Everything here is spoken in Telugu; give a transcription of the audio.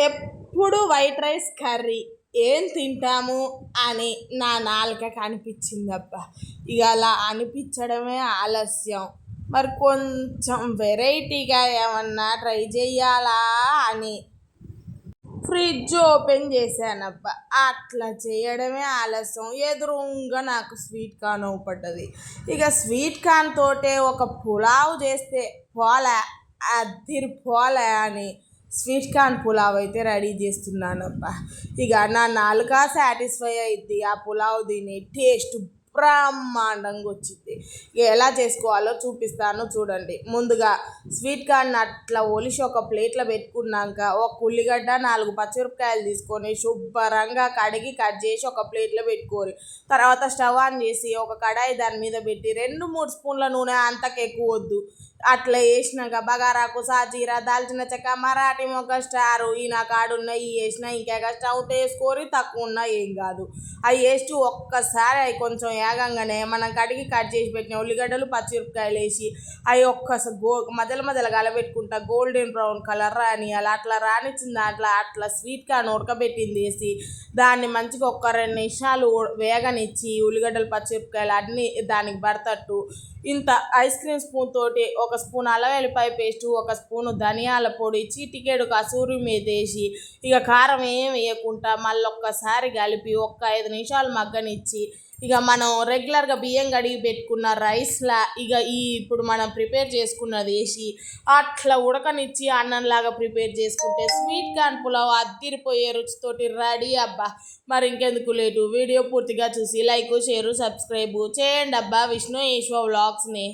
ఎప్పుడు వైట్ రైస్ కర్రీ ఏం తింటాము అని నా నాలుకకి అనిపించిందబ్బా. ఇక అలా అనిపించడమే ఆలస్యం. మరి కొంచెం వెరైటీగా ఏమన్నా ట్రై చేయాలా అని ఫ్రిడ్జ్ ఓపెన్ చేశానబ్బా. అట్లా చేయడమే ఆలస్యం. ఎదురుగా నాకు స్వీట్ కార్న్ అవుపడ్డది. ఇక స్వీట్ కార్న్ తోటే ఒక పులావ్ చేస్తే పోలే, అదిరి పోలే అని స్వీట్ కార్న్ పులావ్ అయితే రెడీ చేస్తున్నానబ్బా. ఇక నా నాలుక సాటిస్ఫై అయింది ఆ పులావ్ తిని. టేస్ట్ బ్రహ్మాండంగా వచ్చింది. ఇక ఎలా చేసుకోవాలో చూపిస్తాను చూడండి. ముందుగా స్వీట్ కార్న్ అట్లా ఒలిసి ఒక ప్లేట్లో పెట్టుకున్నాక ఒక ఉల్లిగడ్డ 4 పచ్చిమిరపకాయలు తీసుకొని శుభ్రంగా కడిగి కట్ చేసి ఒక ప్లేట్లో పెట్టుకోరు. తర్వాత స్టవ్ ఆన్ చేసి ఒక కడాయి దాని మీద పెట్టి 2-3 స్పూన్ల నూనె, అంతకు ఎక్కువ వద్దు. అట్లా వేసినాక బగారాకు, సాజీరా, దాల్చిన చెక్క, మరాఠీ మొగ్గ, స్టారు ఈ నా కాడున్న ఈ వేసిన ఇంకా స్టవ్ వేసుకొని తక్కువ ఉన్నా ఏం కాదు. అవి వేసి ఒక్కసారి అవి కొంచెం వేగంగానే మనం కడిగి కట్ చేసి పెట్టిన ఉల్లిగడ్డలు, పచ్చిమిరపకాయలు వేసి అవి ఒక్కసారి మధ్యలో కలబెట్టుకుంటా గోల్డెన్ బ్రౌన్ కలర్ రానియాలి. అట్లా రానిచ్చిన దాంట్లో అట్లా స్వీట్ కార్న్ ఉడకబెట్టింది వేసి దాన్ని మంచిగా ఒక 2 నిమిషాలు వేగనిచ్చి ఉల్లిగడ్డలు, పచ్చిమిరపకాయలు అన్నీ దానికి పడతట్టు ఇంత ఐస్ క్రీమ్ స్పూన్ తోటి ఒక స్పూన్ అల్లం వెల్లిపాయ పేస్టు, ఒక స్పూను ధనియాల పొడి, చిటికెడు కసూరి మేతి వేసి ఇక కారం ఏం వేయకుండా మళ్ళీ ఒక్కసారి కలిపి ఒక 5 నిమిషాలు మగ్గనిచ్చి ఇక మనం రెగ్యులర్గా బియ్యం కడిగి పెట్టుకున్న రైస్లా ఇక ఇప్పుడు మనం ప్రిపేర్ చేసుకున్నది వేసి అట్లా ఉడకనిచ్చి అన్నంలాగా ప్రిపేర్ చేసుకుంటే స్వీట్ కార్న్ పులావ్ అద్దిరిపోయే రుచితోటి రెడీ అబ్బా. మరి ఇంకెందుకు లేటు, వీడియో పూర్తిగా చూసి లైక్, షేరు, సబ్స్క్రైబ్ చేయండి అబ్బా విష్ణు ఈశ్వ వ్లాగ్స్ని.